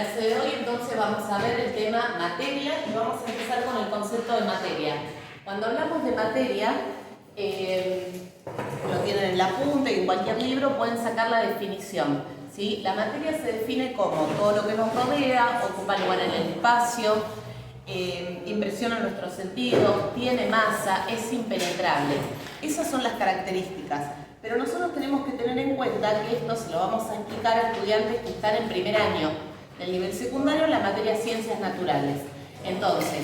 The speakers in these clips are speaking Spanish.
clase de hoy entonces vamos a ver el tema materia y vamos a empezar con el concepto de materia. Cuando hablamos de materia, lo tienen en la punta y en cualquier libro pueden sacar la definición, ¿sí? La materia se define como todo lo que nos rodea, ocupa lugar en el espacio, impresiona nuestros sentidos, tiene masa, es impenetrable. Esas son las características. Pero nosotros tenemos que tener en cuenta que esto se lo vamos a explicar a estudiantes que están en primer año del nivel secundario en la materia Ciencias Naturales. Entonces,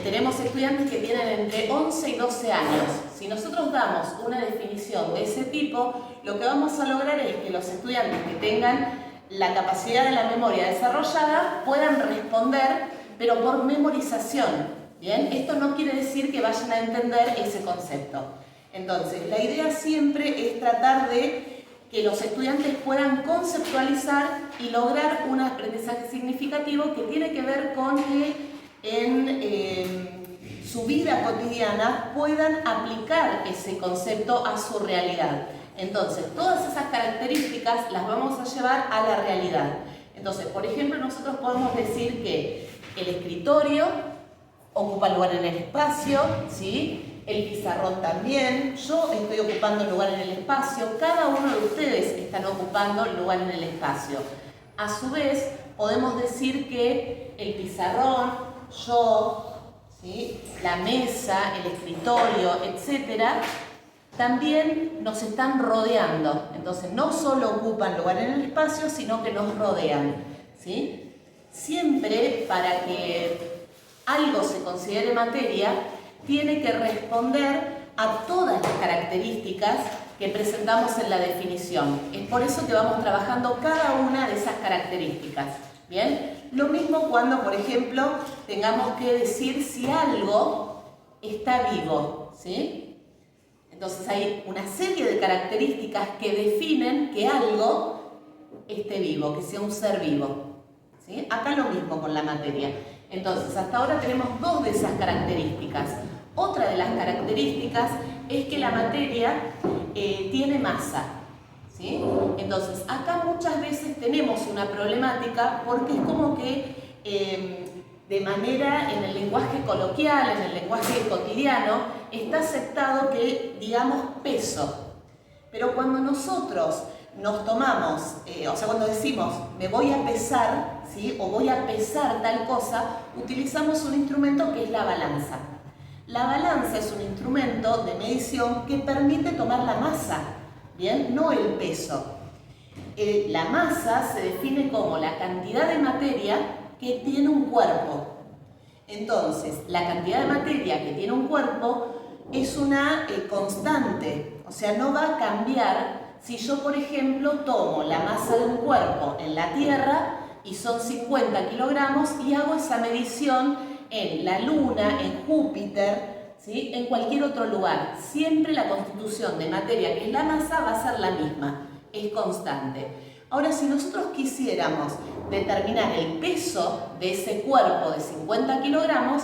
tenemos estudiantes que tienen entre 11 y 12 años. Si nosotros damos una definición de ese tipo, lo que vamos a lograr es que los estudiantes que tengan la capacidad de la memoria desarrollada puedan responder, pero por memorización. ¿Bien? Esto no quiere decir que vayan a entender ese concepto. Entonces, la idea siempre es tratar de que los estudiantes puedan conceptualizar y lograr un aprendizaje significativo que tiene que ver con que en su vida cotidiana puedan aplicar ese concepto a su realidad. Entonces, todas esas características las vamos a llevar a la realidad. Entonces, por ejemplo, nosotros podemos decir que el escritorio ocupa lugar en el espacio, ¿sí? El pizarrón también, yo estoy ocupando lugar en el espacio, cada uno de ustedes están ocupando lugar en el espacio. A su vez, podemos decir que el pizarrón, yo, ¿sí? La mesa, el escritorio, etcétera, también nos están rodeando. Entonces, no solo ocupan lugar en el espacio, sino que nos rodean, ¿sí? Siempre para que algo se considere materia, tiene que responder a todas las características que presentamos en la definición. Es por eso que vamos trabajando cada una de esas características. ¿Bien? Lo mismo cuando, por ejemplo, tengamos que decir si algo está vivo, ¿sí? Entonces hay una serie de características que definen que algo esté vivo, que sea un ser vivo, ¿sí? Acá lo mismo con la materia. Entonces, hasta ahora tenemos dos de esas características. Otra de las características es que la materia tiene masa, ¿sí? Entonces, acá muchas veces tenemos una problemática porque es como que de manera, en el lenguaje coloquial, en el lenguaje cotidiano, está aceptado que digamos peso. Pero cuando nosotros nos tomamos, o sea, cuando decimos me voy a pesar, ¿sí? O voy a pesar tal cosa, utilizamos un instrumento que es la balanza. La balanza es un instrumento de medición que permite tomar la masa, ¿bien? No el peso. La masa se define como la cantidad de materia que tiene un cuerpo. Entonces, la cantidad de materia que tiene un cuerpo es una constante, o sea, no va a cambiar si yo, por ejemplo, tomo la masa de un cuerpo en la Tierra y son 50 kilogramos y hago esa medición en la Luna, en Júpiter, ¿sí? En cualquier otro lugar. Siempre la constitución de materia, que es la masa, va a ser la misma, es constante. Ahora, si nosotros quisiéramos determinar el peso de ese cuerpo de 50 kilogramos,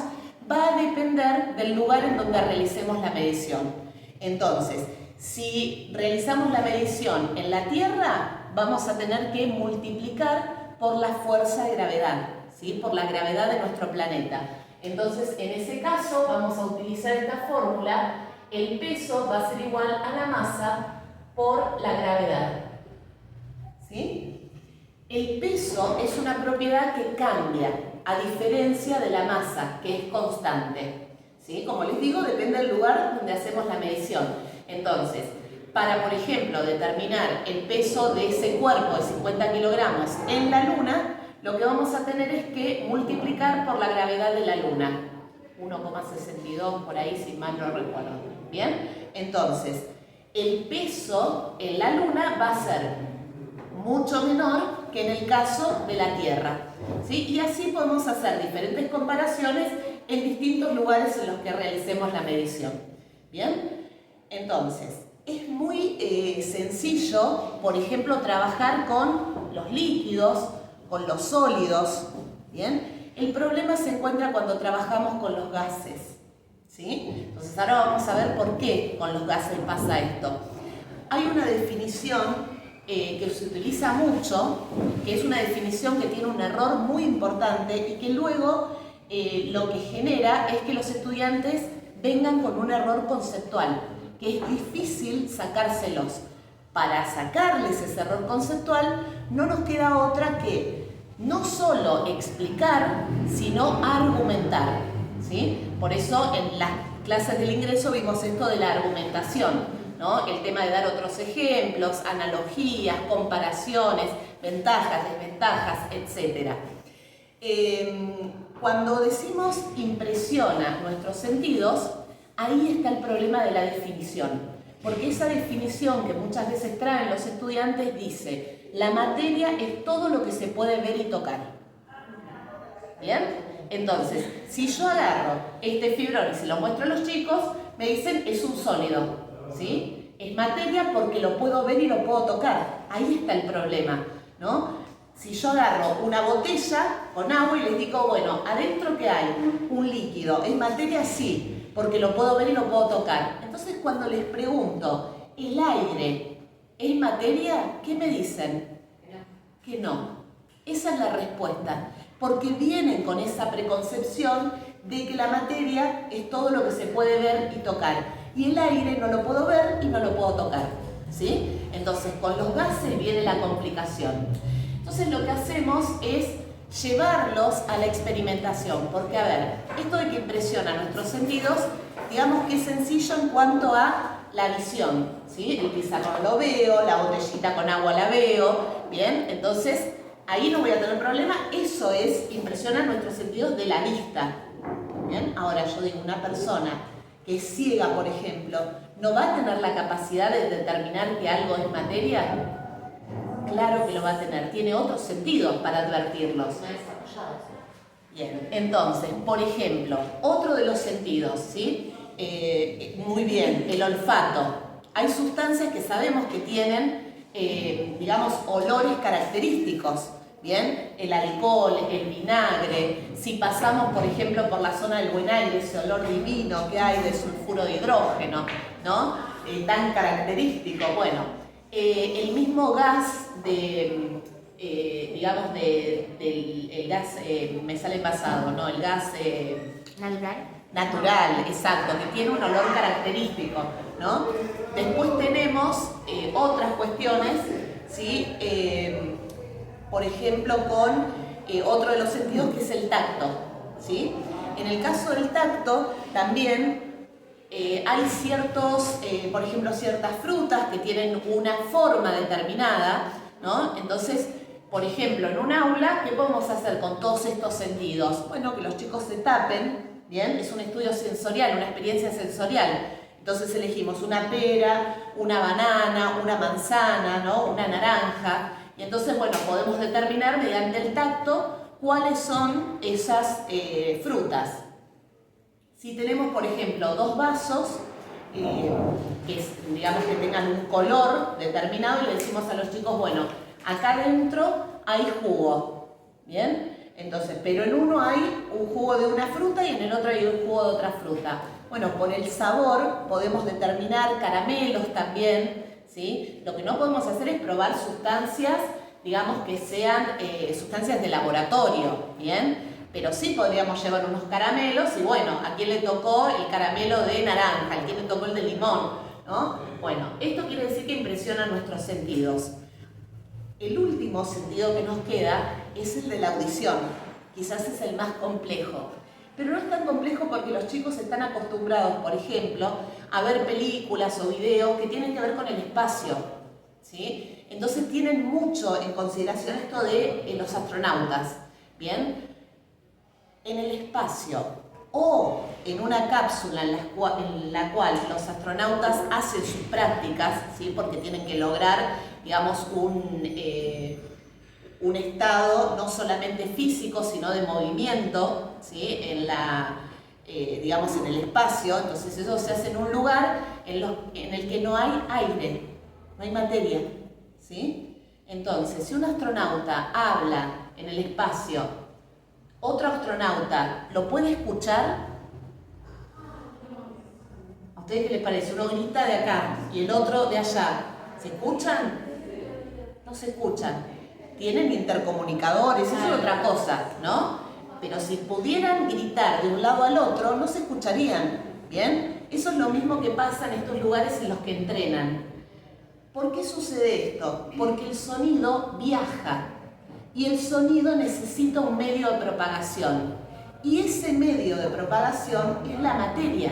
va a depender del lugar en donde realicemos la medición. Entonces, si realizamos la medición en la Tierra, vamos a tener que multiplicar por la fuerza de gravedad, ¿sí? Por la gravedad de nuestro planeta. Entonces, en ese caso, vamos a utilizar esta fórmula. El peso va a ser igual a la masa por la gravedad, ¿sí? El peso es una propiedad que cambia, a diferencia de la masa, que es constante, ¿sí? Como les digo, depende del lugar donde hacemos la medición. Entonces, para, por ejemplo, determinar el peso de ese cuerpo de 50 kilogramos en la Luna, lo que vamos a tener es que multiplicar por la gravedad de la Luna. 1,62 por ahí, si mal no recuerdo. ¿Bien? Entonces, el peso en la Luna va a ser mucho menor que en el caso de la Tierra, ¿sí? Y así podemos hacer diferentes comparaciones en distintos lugares en los que realicemos la medición. ¿Bien? Entonces, es muy sencillo, por ejemplo, trabajar con los líquidos, con los sólidos, ¿bien? El problema se encuentra cuando trabajamos con los gases, ¿sí? Entonces ahora vamos a ver por qué con los gases pasa esto. Hay una definición que se utiliza mucho, que es una definición que tiene un error muy importante y que luego lo que genera es que los estudiantes vengan con un error conceptual, que es difícil sacárselos. Para sacarles ese error conceptual no nos queda otra que no solo explicar, sino argumentar, ¿sí? Por eso en las clases del ingreso vimos esto de la argumentación, ¿no? El tema de dar otros ejemplos, analogías, comparaciones, ventajas, desventajas, etc. Cuando decimos impresiona nuestros sentidos, ahí está el problema de la definición. Porque esa definición que muchas veces traen los estudiantes dice, la materia es todo lo que se puede ver y tocar. ¿Bien? Entonces, si yo agarro este fibrón y se lo muestro a los chicos, me dicen es un sólido, ¿sí? Es materia porque lo puedo ver y lo puedo tocar. Ahí está el problema, ¿no? Si yo agarro una botella con agua y les digo, bueno, ¿adentro qué hay? Un líquido. ¿Es materia? Sí, porque lo puedo ver y lo puedo tocar. Entonces, cuando les pregunto, ¿el aire es materia? ¿Qué me dicen? Que no. Esa es la respuesta. Porque vienen con esa preconcepción de que la materia es todo lo que se puede ver y tocar. Y el aire no lo puedo ver y no lo puedo tocar, ¿sí? Entonces, con los gases viene la complicación. Entonces, lo que hacemos es llevarlos a la experimentación. Porque, a ver, esto de que impresiona nuestros sentidos, digamos que es sencillo en cuanto a la visión, ¿sí? El pizarrón lo veo, la botellita con agua la veo, ¿bien? Entonces, ahí no voy a tener problema. Eso es, impresiona nuestros sentidos de la vista, ¿bien? Ahora, yo digo, una persona que es ciega, por ejemplo, ¿no va a tener la capacidad de determinar que algo es materia? Claro que lo va a tener. Tiene otros sentidos para advertirlos. Bien, entonces, por ejemplo, otro de los sentidos, ¿sí? Muy bien, el olfato. Hay sustancias que sabemos que tienen, digamos, olores característicos, ¿bien? El alcohol, el vinagre. Si pasamos, por ejemplo, por la zona del Buen Aire, ese olor divino que hay de sulfuro de hidrógeno, ¿no? Tan característico. Bueno, el mismo gas digamos, el gas, me sale envasado, ¿no? El gas natural, exacto, que tiene un olor característico, ¿no? Después tenemos otras cuestiones, ¿sí? Por ejemplo, con otro de los sentidos que es el tacto, ¿sí? En el caso del tacto, también hay ciertos, por ejemplo, ciertas frutas que tienen una forma determinada, ¿no? Entonces, por ejemplo, en un aula, ¿qué podemos hacer con todos estos sentidos? Bueno, que los chicos se tapen, ¿bien? Es un estudio sensorial, una experiencia sensorial. Entonces elegimos una pera, una banana, una manzana, ¿no? Una naranja. Y entonces, bueno, podemos determinar mediante el tacto cuáles son esas frutas. Si tenemos, por ejemplo, dos vasos, digamos que tengan un color determinado, y le decimos a los chicos, bueno, acá adentro hay jugo, ¿bien? Entonces, pero en uno hay un jugo de una fruta y en el otro hay un jugo de otra fruta. Bueno, por el sabor podemos determinar caramelos también, ¿sí? Lo que no podemos hacer es probar sustancias, digamos que sean sustancias de laboratorio, ¿bien? Pero sí podríamos llevar unos caramelos y bueno, ¿a quién le tocó el caramelo de naranja? ¿A quién le tocó el de limón? ¿No? Bueno, esto quiere decir que impresiona nuestros sentidos. El último sentido que nos queda es el de la audición. Quizás es el más complejo. Pero no es tan complejo porque los chicos están acostumbrados, por ejemplo, a ver películas o videos que tienen que ver con el espacio, ¿sí? Entonces tienen mucho en consideración esto de los astronautas, ¿bien? En el espacio o en una cápsula en la cual los astronautas hacen sus prácticas, ¿sí? Porque tienen que lograr, digamos, un estado no solamente físico, sino de movimiento, ¿sí? Digamos, en el espacio. Entonces eso se hace en un lugar en el que no hay aire, no hay materia, ¿sí? Entonces, si un astronauta habla en el espacio, otro astronauta lo puede escuchar. ¿A ustedes qué les parece? Uno grita de acá y el otro de allá. ¿Se escuchan? no se escuchan. Tienen intercomunicadores, eso es otra cosa, ¿no? Pero si pudieran gritar de un lado al otro, no se escucharían, ¿bien? Eso es lo mismo que pasa en estos lugares en los que entrenan. ¿Por qué sucede esto? Porque el sonido viaja y el sonido necesita un medio de propagación. Y ese medio de propagación es la materia,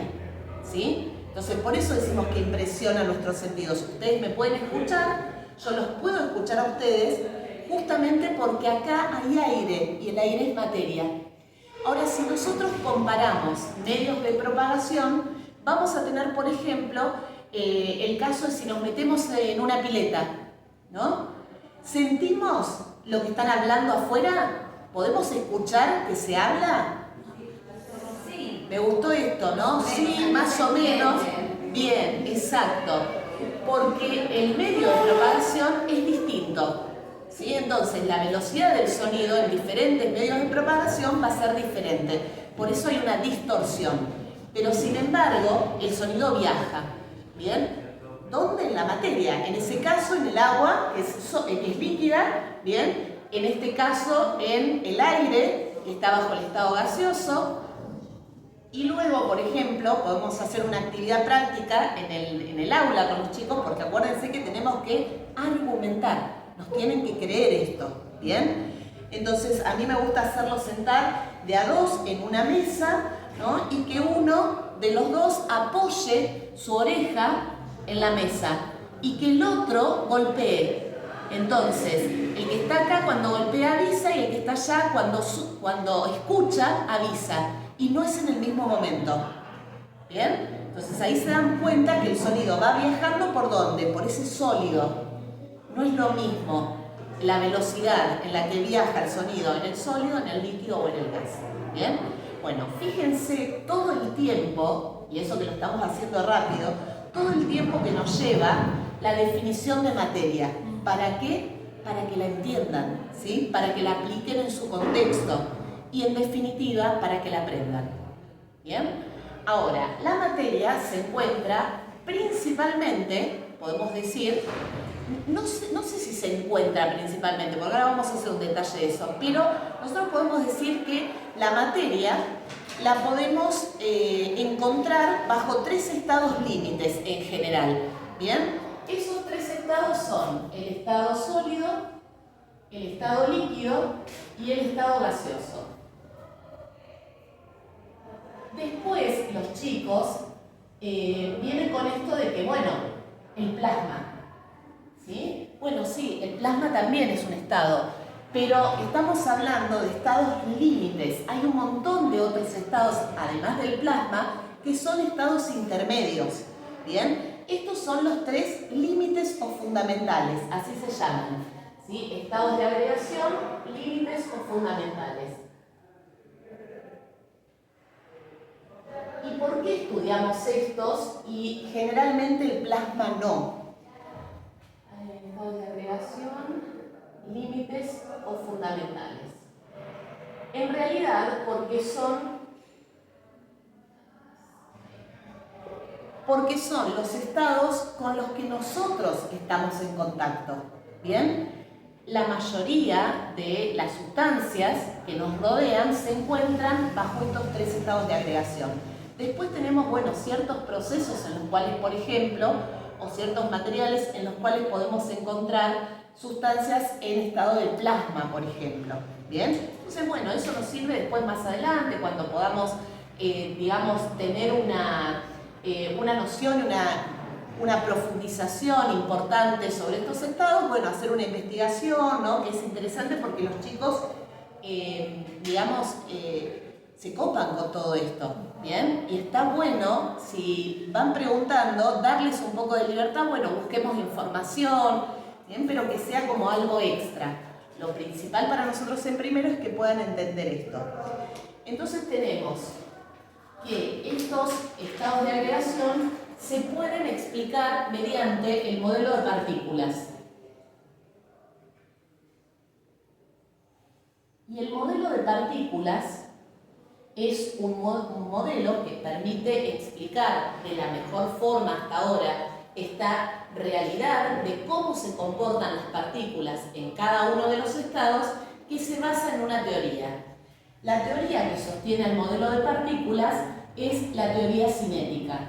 ¿sí? Entonces, por eso decimos que impresiona nuestros sentidos. Ustedes me pueden escuchar, yo los puedo escuchar a ustedes, justamente porque acá hay aire y el aire es materia. Ahora, si nosotros comparamos medios de propagación, vamos a tener, por ejemplo, el caso de si nos metemos en una pileta, ¿no? ¿Sentimos lo que están hablando afuera? ¿Podemos escuchar que se habla? Sí. Me gustó esto, ¿no? Sí, más o menos. Bien, exacto. Porque el medio de propagación es distinto, ¿sí? Entonces, la velocidad del sonido en diferentes medios de propagación va a ser diferente. Por eso hay una distorsión. Pero, sin embargo, el sonido viaja. ¿Bien? ¿Dónde? En la materia. En ese caso, en el agua, que es líquida. ¿Bien? En este caso, en el aire, que está bajo el estado gaseoso. Y luego, por ejemplo, podemos hacer una actividad práctica en el aula con los chicos, porque acuérdense que tenemos que argumentar, nos tienen que creer esto, ¿bien? Entonces, a mí me gusta hacerlos sentar de a dos en una mesa, ¿no? Y que uno de los dos apoye su oreja en la mesa y que el otro golpee. Entonces, el que está acá cuando golpea avisa y el que está allá cuando escucha avisa. Y no es en el mismo momento. ¿Bien? Entonces ahí se dan cuenta que el sonido va viajando ¿por dónde? Por ese sólido. No es lo mismo la velocidad en la que viaja el sonido en el sólido, en el líquido o en el gas. ¿Bien? Bueno, fíjense todo el tiempo, y eso que lo estamos haciendo rápido, todo el tiempo que nos lleva la definición de materia. ¿Para qué? Para que la entiendan, ¿sí? Para que la apliquen en su contexto. Y en definitiva, para que la aprendan. ¿Bien? Ahora, la materia se encuentra principalmente, podemos decir, no sé si se encuentra principalmente, porque ahora vamos a hacer un detalle de eso, pero nosotros podemos decir que la materia la podemos encontrar bajo tres estados límites en general. ¿Bien? Esos tres estados son el estado sólido, el estado líquido y el estado gaseoso. Después los chicos vienen con esto de que, bueno, el plasma, ¿sí? Bueno, sí, el plasma también es un estado, pero estamos hablando de estados límites. Hay un montón de otros estados, además del plasma, que son estados intermedios, ¿bien? Estos son los tres límites o fundamentales, así se llaman, ¿sí? Estados de agregación, límites o fundamentales. ¿Y por qué estudiamos estos y generalmente el plasma no? Estados de agregación, límites o fundamentales. En realidad, porque son los estados con los que nosotros estamos en contacto. ¿Bien? La mayoría de las sustancias que nos rodean se encuentran bajo estos tres estados de agregación. Después tenemos, bueno, ciertos procesos en los cuales, por ejemplo, o ciertos materiales en los cuales podemos encontrar sustancias en estado de plasma, por ejemplo. ¿Bien? Entonces, bueno, eso nos sirve después más adelante, cuando podamos, digamos, tener una noción, una profundización importante sobre estos estados, bueno, hacer una investigación, ¿no? Que es interesante porque los chicos, digamos, se copan con todo esto, ¿bien? Y está bueno, si van preguntando, darles un poco de libertad, bueno, busquemos información, ¿bien? Pero que sea como algo extra. Lo principal para nosotros en primero es que puedan entender esto. Entonces tenemos que estos estados de agregación se pueden explicar mediante el modelo de partículas. Y el modelo de partículas es un modelo que permite explicar de la mejor forma hasta ahora esta realidad de cómo se comportan las partículas en cada uno de los estados que se basa en una teoría. La teoría que sostiene el modelo de partículas es la teoría cinética.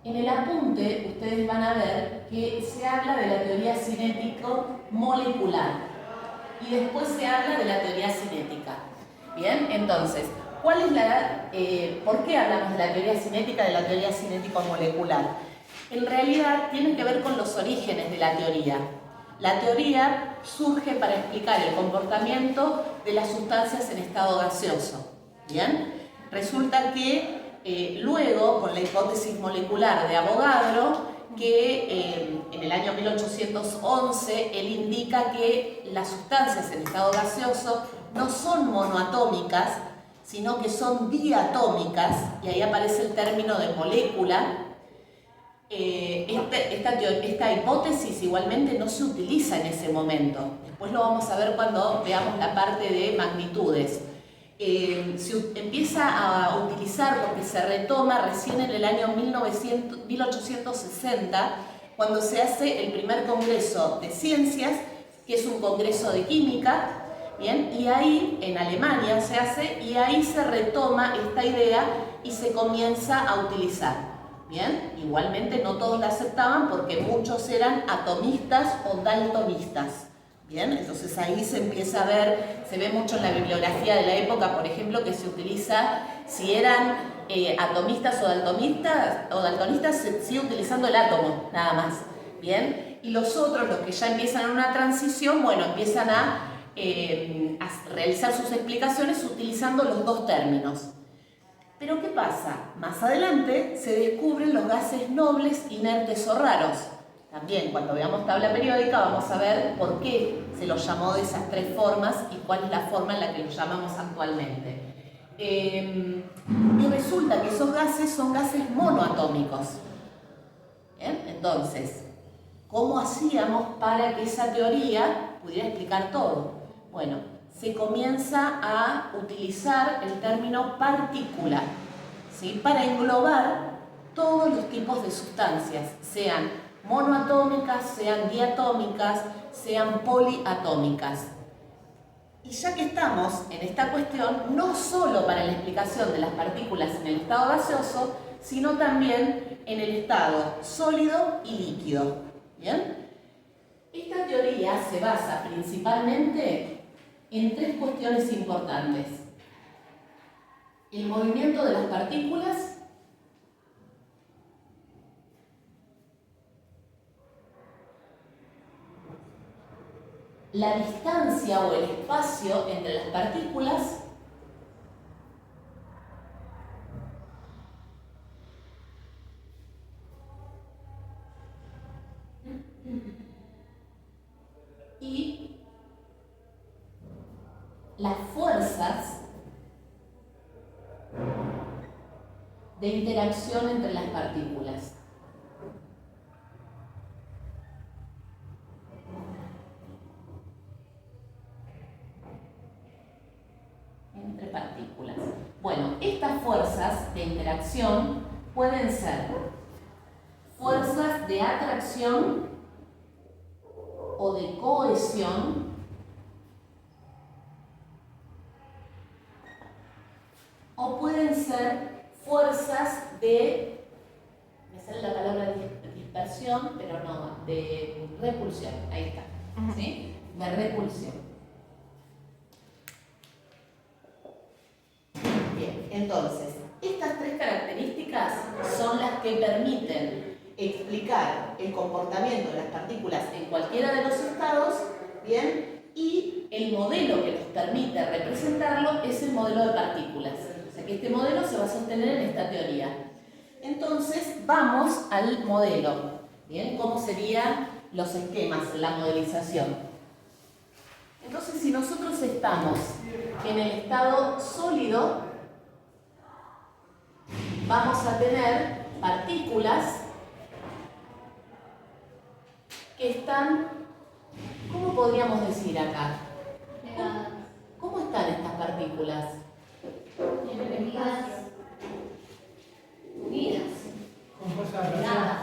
En el apunte ustedes van a ver que se habla de la teoría cinético-molecular y después se habla de la teoría cinética. Bien, entonces, ¿por qué hablamos de la teoría cinética y de la teoría cinético-molecular? En realidad tienen que ver con los orígenes de la teoría. La teoría surge para explicar el comportamiento de las sustancias en estado gaseoso. ¿Bien? Resulta que luego, con la hipótesis molecular de Avogadro, que en el año 1811 él indica que las sustancias en estado gaseoso no son monoatómicas, sino que son diatómicas, y ahí aparece el término de molécula. Esta hipótesis igualmente no se utiliza en ese momento. Después lo vamos a ver cuando veamos la parte de magnitudes. Se empieza a utilizar porque se retoma recién en el año 1860, cuando se hace el primer congreso de ciencias, que es un congreso de química, ¿bien? Y ahí, en Alemania se hace, y ahí se retoma esta idea y se comienza a utilizar. Bien, igualmente no todos la aceptaban porque muchos eran atomistas o daltonistas. Bien, entonces ahí se empieza a ver, se ve mucho en la bibliografía de la época, por ejemplo, que se utiliza, si eran atomistas o daltonistas, se sigue utilizando el átomo, nada más. Bien, y los otros, los que ya empiezan en una transición, bueno, empiezan a realizar sus explicaciones utilizando los dos términos. Pero ¿qué pasa? Más adelante se descubren los gases nobles, inertes o raros. También cuando veamos tabla periódica vamos a ver por qué se los llamó de esas tres formas y cuál es la forma en la que los llamamos actualmente. Y resulta que esos gases son gases monoatómicos. ¿Bien? Entonces, ¿cómo hacíamos para que esa teoría pudiera explicar todo? Bueno, se comienza a utilizar el término partícula, ¿sí? Para englobar todos los tipos de sustancias, sean monoatómicas, sean diatómicas, sean poliatómicas. Y ya que estamos en esta cuestión, no solo para la explicación de las partículas en el estado gaseoso, sino también en el estado sólido y líquido. ¿Bien? Esta teoría se basa principalmente en tres cuestiones importantes: el movimiento de las partículas, la distancia o el espacio entre las partículas y las fuerzas de interacción entre las partículas. Entre partículas. Bueno, estas fuerzas de interacción pueden ser fuerzas de atracción o de cohesión, o pueden ser fuerzas de, me sale la palabra dispersión, pero no, de repulsión, ahí está, ¿sí? De repulsión. Bien, entonces, estas tres características son las que permiten explicar el comportamiento de las partículas en cualquiera de los estados, ¿bien? Y el modelo que nos permite representarlo es el modelo de partículas. O sea que este modelo se va a sostener en esta teoría. Entonces, vamos al modelo. ¿Bien? ¿Cómo serían los esquemas, la modelización? Entonces, si nosotros estamos en el estado sólido, vamos a tener partículas que están, ¿cómo podríamos decir acá? ¿Cómo están estas partículas? Unidas. Con fuerza de atracción. Pegadas.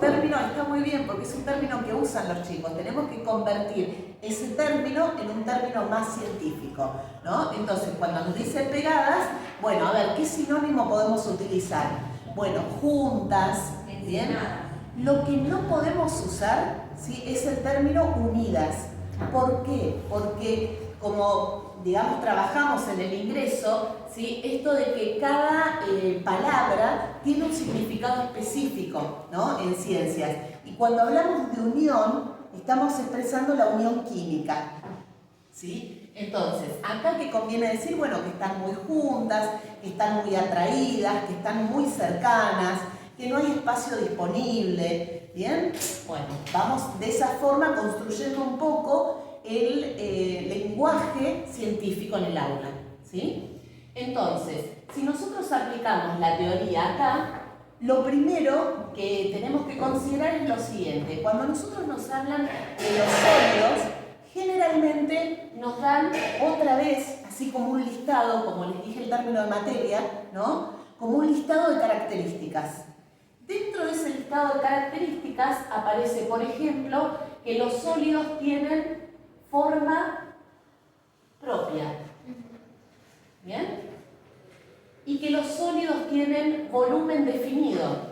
término, está muy bien porque es un término que usan los chicos. Tenemos que convertir ese término en un término más científico, ¿no? Entonces, cuando nos dice pegadas, bueno, a ver, ¿qué sinónimo podemos utilizar? Bueno, juntas, ¿bien? Lo que no podemos usar, ¿sí?, es el término unidas. ¿Por qué? Porque como, digamos, trabajamos en el ingreso, ¿sí?, esto de que cada palabra tiene un significado específico, ¿no?, en ciencias. Y cuando hablamos de unión, estamos expresando la unión química, ¿sí? Entonces, acá que conviene decir, bueno, que están muy juntas, que están muy atraídas, que están muy cercanas, que no hay espacio disponible, ¿bien? Bueno, vamos de esa forma construyendo un poco el lenguaje científico en el aula, ¿sí? Entonces, si nosotros aplicamos la teoría acá, lo primero que tenemos que considerar es lo siguiente. Cuando nosotros nos hablan de los sólidos, generalmente nos dan otra vez, así como un listado, como les dije el término de materia, ¿no?, como un listado de características. Dentro de ese listado de características aparece, por ejemplo, que los sólidos tienen forma propia, ¿bien? Y que los sólidos tienen volumen definido.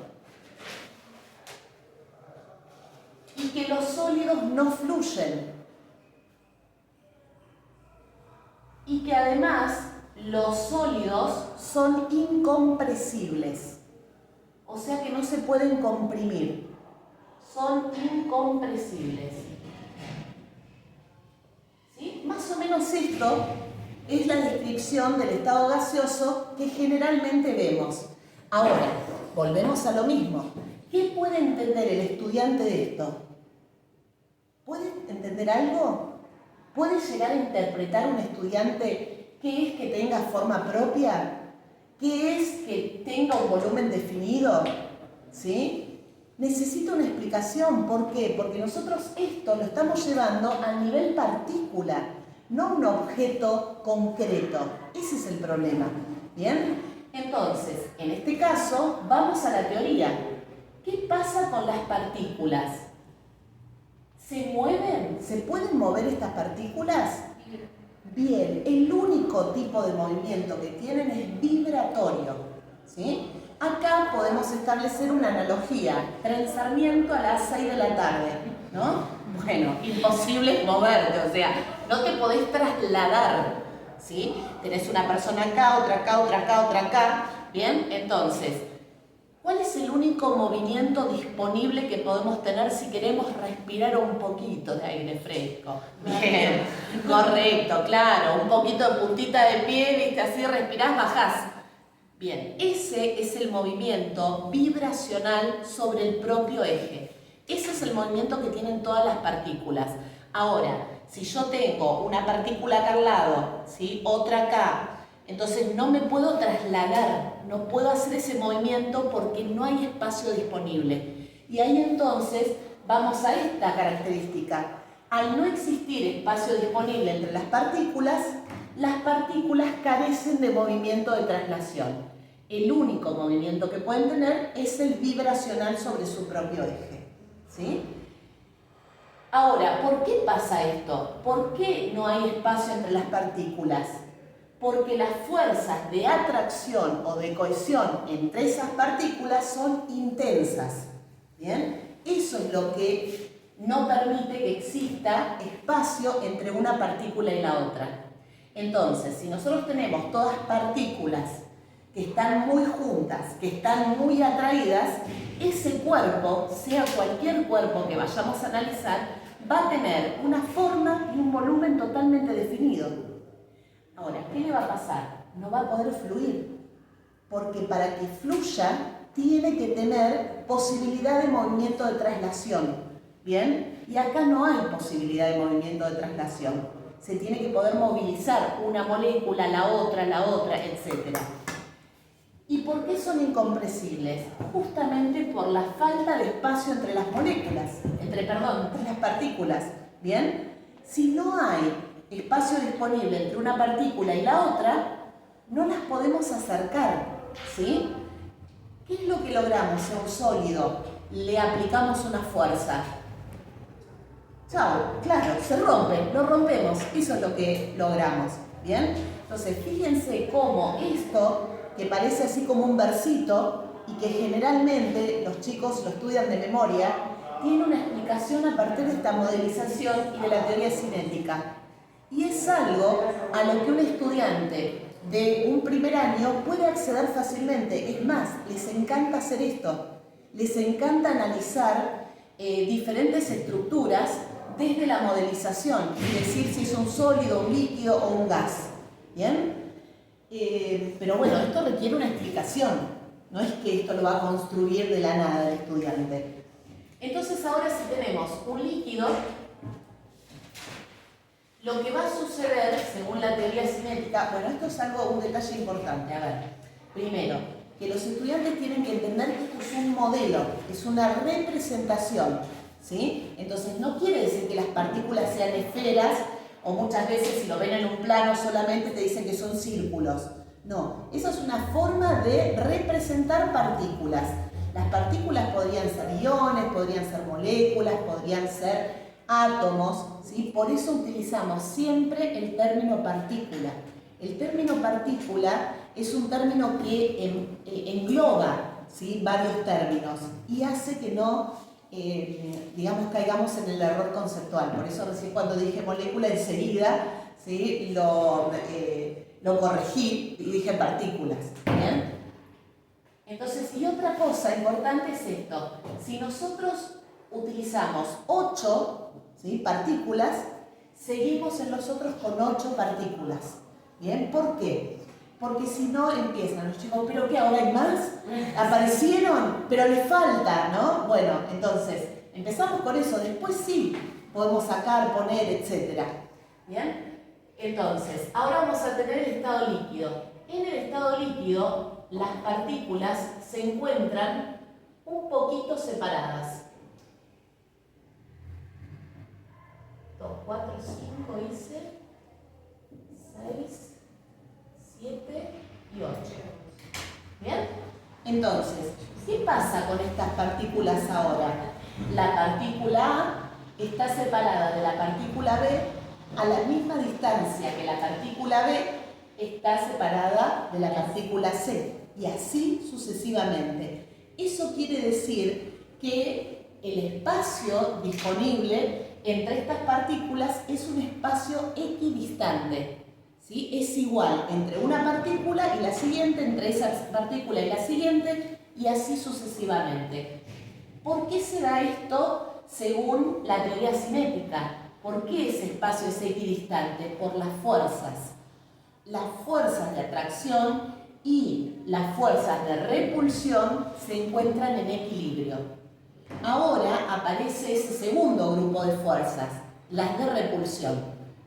Y que los sólidos no fluyen. Y que además los sólidos son incompresibles. O sea que no se pueden comprimir. Son incompresibles. ¿Sí? Más o menos esto es la descripción del estado gaseoso que generalmente vemos. Ahora, volvemos a lo mismo. ¿Qué puede entender el estudiante de esto? ¿Puede entender algo? ¿Puede llegar a interpretar un estudiante qué es que tenga forma propia? ¿Qué es que tenga un volumen definido? ¿Sí? Necesita una explicación. ¿Por qué? Porque nosotros esto lo estamos llevando a nivel partícula, no un objeto concreto. Ese es el problema. ¿Bien? Entonces, en este caso, vamos a la teoría. ¿Qué pasa con las partículas? ¿Se mueven? ¿Se pueden mover estas partículas? Bien, el único tipo de movimiento que tienen es vibratorio, ¿sí? Acá podemos establecer una analogía. Tren Sarmiento a las 6 de la tarde, ¿no? Bueno, imposible moverte, o sea, no te podés trasladar, ¿sí? Tenés una persona acá, otra acá, otra acá, otra acá, ¿bien? Entonces, ¿cuál es el único movimiento disponible que podemos tener si queremos respirar un poquito de aire fresco? Bien, correcto, claro, un poquito de puntita de pie, ¿viste? Así respirás, bajás. Bien, ese es el movimiento vibracional sobre el propio eje. Ese es el movimiento que tienen todas las partículas. Ahora, si yo tengo una partícula acá al lado, ¿sí?, otra acá, entonces no me puedo trasladar, no puedo hacer ese movimiento porque no hay espacio disponible. Y ahí entonces vamos a esta característica. Al no existir espacio disponible entre las partículas carecen de movimiento de traslación. El único movimiento que pueden tener es el vibracional sobre su propio eje, ¿sí? Ahora, ¿por qué pasa esto? ¿Por qué no hay espacio entre las partículas? Porque las fuerzas de atracción o de cohesión entre esas partículas son intensas, ¿bien? Eso es lo que no permite que exista espacio entre una partícula y la otra. Entonces, si nosotros tenemos todas partículas que están muy juntas, que están muy atraídas, ese cuerpo, sea cualquier cuerpo que vayamos a analizar, va a tener una forma y un volumen totalmente definido. Ahora, ¿qué le va a pasar? No va a poder fluir, porque para que fluya tiene que tener posibilidad de movimiento de traslación, ¿bien? Y acá no hay posibilidad de movimiento de traslación. Se tiene que poder movilizar una molécula, la otra, etc. ¿Y por qué son incompresibles? Justamente por la falta de espacio entre las moléculas, entre las partículas, ¿bien? Si no hay espacio disponible entre una partícula y la otra, no las podemos acercar, ¿sí? ¿Qué es lo que logramos en un sólido? le aplicamos una fuerza. Chao, claro, se rompe, lo rompemos, eso es lo que logramos, ¿bien? Entonces, fíjense cómo esto, que parece así como un versito, y que generalmente los chicos lo estudian de memoria, tiene una explicación a partir de esta modelización y de la teoría cinética. Y es algo a lo que un estudiante de un primer año puede acceder fácilmente. Es más, les encanta hacer esto. Les encanta analizar diferentes estructuras desde la modelización y decir si es un sólido, un líquido o un gas. ¿Bien? Pero bueno, esto requiere una explicación. No es que esto lo va a construir de la nada el estudiante. Entonces ahora si tenemos un líquido, lo que va a suceder, según la teoría cinética, bueno, esto es un detalle importante. A ver, primero, que los estudiantes tienen que entender que esto es un modelo, es una representación, ¿sí? Entonces no quiere decir que las partículas sean esferas, o muchas veces si lo ven en un plano solamente te dicen que son círculos. No, esa es una forma de representar partículas. Las partículas podrían ser iones, podrían ser moléculas, podrían ser átomos, ¿sí? Por eso utilizamos siempre el término partícula. El término partícula es un término que engloba, ¿sí?, varios términos y hace que no, digamos, caigamos en el error conceptual. Por eso recién cuando dije molécula enseguida, ¿sí?, lo corregí y dije partículas. ¿Bien? Entonces, y otra cosa importante es esto. Si nosotros utilizamos 8, ¿sí?, partículas, seguimos en los otros con 8 partículas. ¿Bien? ¿Por qué? Porque si no empiezan los chicos, ¿pero qué? ¿Ahora hay más? ¿Aparecieron? Pero les falta, ¿no? Bueno, entonces, empezamos con eso. Después sí, podemos sacar, poner, etc. ¿Bien? Entonces, ahora vamos a tener el estado líquido. En el estado líquido, las partículas se encuentran un poquito separadas. 2, 4, 5, hice 6, 7 y 8. ¿Bien? Entonces, ¿qué pasa con estas partículas ahora? La partícula A está separada de la partícula B a la misma distancia que la partícula B está separada de la partícula C, y así sucesivamente. Eso quiere decir que el espacio disponible entre estas partículas es un espacio equidistante, ¿sí? Es igual entre una partícula y la siguiente, entre esa partícula y la siguiente, y así sucesivamente. ¿Por qué se da esto según la teoría cinética? ¿Por qué ese espacio es equidistante? Por las fuerzas. Las fuerzas de atracción y las fuerzas de repulsión se encuentran en equilibrio. Ahora aparece ese segundo grupo de fuerzas, las de repulsión.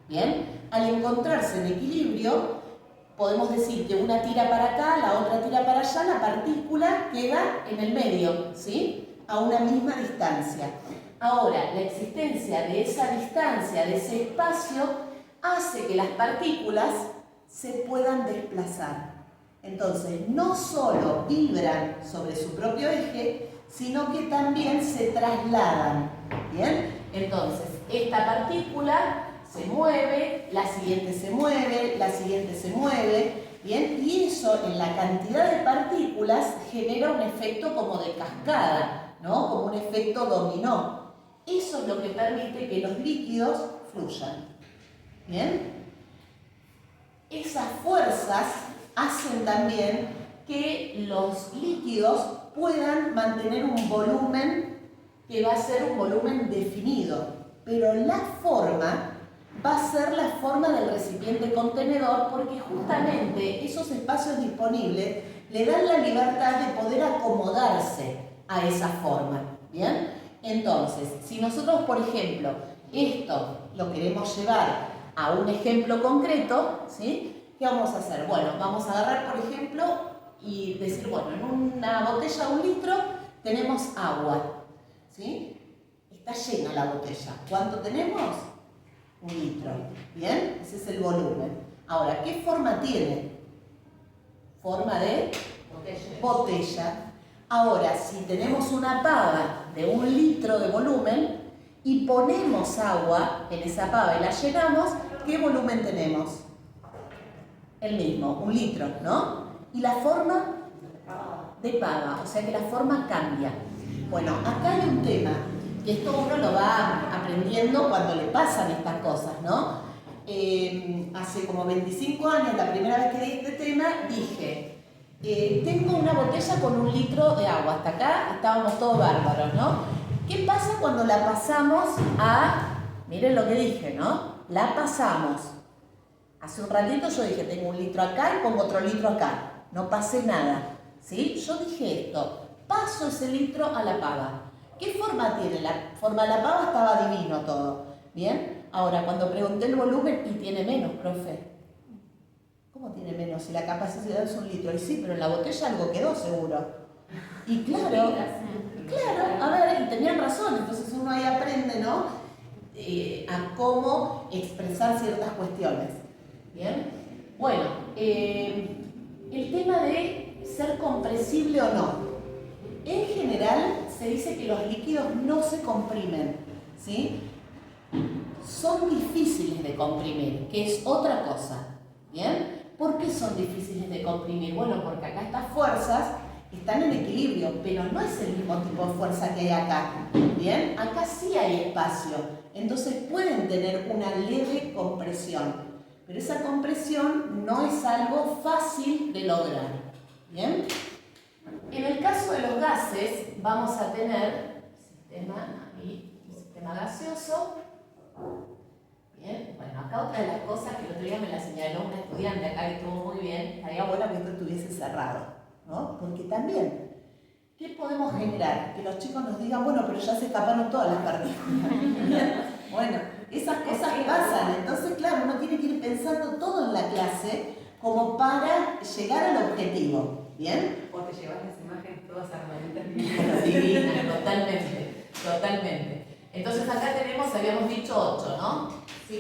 ¿Bien? Al encontrarse en equilibrio, podemos decir que una tira para acá, la otra tira para allá, la partícula queda en el medio, ¿sí?, a una misma distancia. Ahora, la existencia de esa distancia, de ese espacio, hace que las partículas se puedan desplazar. Entonces, no solo vibran sobre su propio eje, sino que también se trasladan. ¿Bien? Entonces, esta partícula se mueve, la siguiente se mueve, la siguiente se mueve, ¿bien? Y eso, en la cantidad de partículas, genera un efecto como de cascada, ¿no? Como un efecto dominó. Eso es lo que permite que los líquidos fluyan. ¿Bien? Esas fuerzas hacen también que los líquidos puedan mantener un volumen que va a ser un volumen definido, pero la forma va a ser la forma del recipiente contenedor, porque justamente esos espacios disponibles le dan la libertad de poder acomodarse a esa forma. ¿Bien? Entonces, si nosotros, por ejemplo, esto lo queremos llevar a un ejemplo concreto, ¿sí?, ¿qué vamos a hacer? Bueno, vamos a agarrar, por ejemplo, y decir, bueno, en una botella de 1 litro tenemos agua, ¿sí? Está llena la botella. ¿Cuánto tenemos? 1 litro. ¿Bien? Ese es el volumen. Ahora, ¿qué forma tiene? Forma de botella. Ahora, si tenemos una pava de 1 litro de volumen y ponemos agua en esa pava y la llenamos, ¿qué volumen tenemos? El mismo, 1 litro, ¿no? Y la forma de pava, o sea que la forma cambia. Bueno, acá hay un tema, que esto uno lo va aprendiendo cuando le pasan estas cosas, ¿no? Hace como 25 años, la primera vez que di este tema, dije, tengo una botella con 1 litro de agua, hasta acá estábamos todos bárbaros, ¿no? ¿Qué pasa cuando la pasamos a, miren lo que dije, ¿no? La pasamos. Hace un ratito yo dije, tengo 1 litro acá y pongo otro litro acá, no pasé nada, ¿sí? Yo dije esto, paso ese litro a la pava. ¿Qué forma tiene? La forma de la pava estaba divino todo, ¿bien? Ahora, cuando pregunté el volumen, y tiene menos, profe. ¿Cómo tiene menos? Si la capacidad es 1 litro. Y sí, pero en la botella algo quedó seguro. Y claro, a ver, y tenían razón. Entonces uno ahí aprende, ¿no? A cómo expresar ciertas cuestiones. ¿Bien? Bueno, el tema de ser compresible o no. En general, se dice que los líquidos no se comprimen, ¿sí? Son difíciles de comprimir, que es otra cosa, ¿bien? ¿Por qué son difíciles de comprimir? Bueno, porque acá estas fuerzas están en equilibrio, pero no es el mismo tipo de fuerza que hay acá, ¿bien? Acá sí hay espacio, entonces pueden tener una leve compresión, pero esa compresión no es algo fácil de lograr, ¿bien? En el caso de los gases, vamos a tener sistema gaseoso. Bien, bueno, acá otra de las cosas que el otro día me la señaló una estudiante acá que estuvo muy bien, estaría bueno que esto estuviese cerrado, ¿no? Porque también, ¿qué podemos generar? Que los chicos nos digan, bueno, pero ya se escaparon todas las partículas. ¿Bien? Bueno, esas cosas pasan, entonces claro, uno tiene que ir pensando todo en la clase como para llegar al objetivo, ¿bien? O te llevas las imágenes todas armaditas. Divina, totalmente. Entonces acá tenemos, habíamos dicho 8, ¿no? Sí.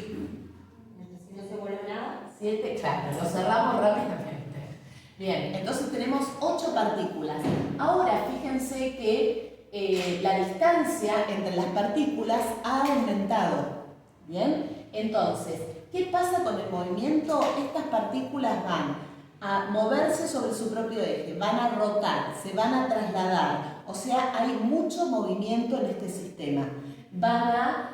Si no se vuelve nada. 7, claro, lo cerramos rápidamente. Bien, entonces tenemos 8 partículas. Ahora fíjense que la distancia entre las partículas ha aumentado. Bien, entonces, ¿qué pasa con el movimiento? Estas partículas van a moverse sobre su propio eje, van a rotar, se van a trasladar. O sea, hay mucho movimiento en este sistema. Van a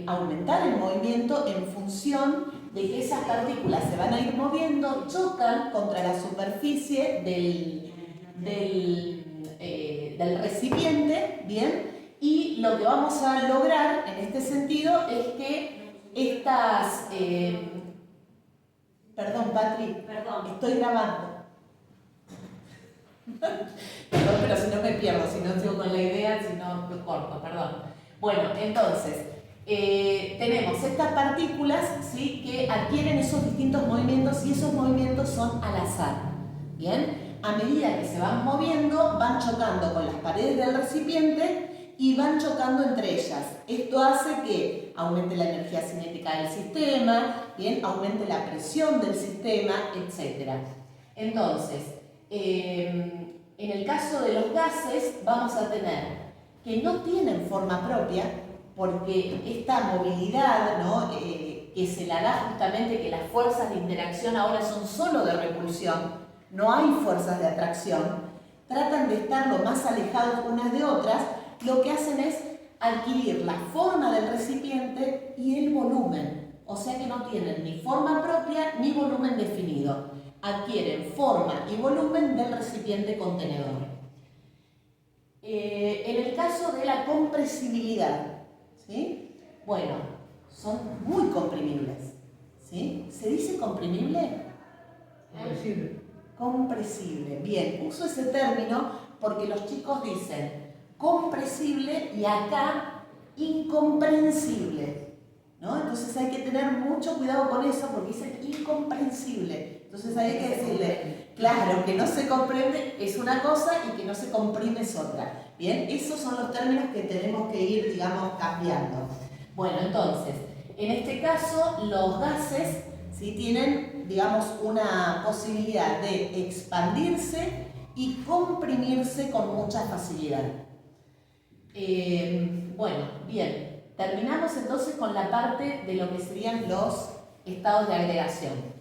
aumentar el movimiento en función de que esas partículas se van a ir moviendo, chocan contra la superficie del recipiente, ¿bien? Y lo que vamos a lograr en este sentido es que estas... perdón, Patri, estoy grabando. Perdón, pero si no me pierdo, si no sigo con la idea, si no me corto, perdón. Bueno, entonces, tenemos estas partículas, ¿sí?, que adquieren esos distintos movimientos y esos movimientos son al azar, ¿bien? A medida que se van moviendo, van chocando con las paredes del recipiente y van chocando entre ellas. Esto hace que aumente la energía cinética del sistema, ¿bien?, aumente la presión del sistema, etc. Entonces, en el caso de los gases, vamos a tener que no tienen forma propia, porque esta movilidad, ¿no?, que se la da justamente que las fuerzas de interacción ahora son solo de repulsión, no hay fuerzas de atracción, tratan de estar lo más alejados unas de otras, lo que hacen es adquirir la forma del recipiente y el volumen, o sea que no tienen ni forma propia ni volumen definido, adquieren forma y volumen del recipiente contenedor. En el caso de la compresibilidad, ¿sí?, bueno, son muy comprimibles, ¿sí? ¿Se dice comprimible? Compresible. Compresible. Bien, uso ese término porque los chicos dicen compresible y acá incomprensible, ¿no? Entonces hay que tener mucho cuidado con eso porque dicen incomprensible. Entonces hay que decirle, claro, que no se comprende es una cosa y que no se comprime es otra. Bien, esos son los términos que tenemos que ir, digamos, cambiando. Bueno, entonces, en este caso, los gases, ¿sí?, tienen, digamos, una posibilidad de expandirse y comprimirse con mucha facilidad. Bueno, bien, terminamos entonces con la parte de lo que serían los estados de agregación.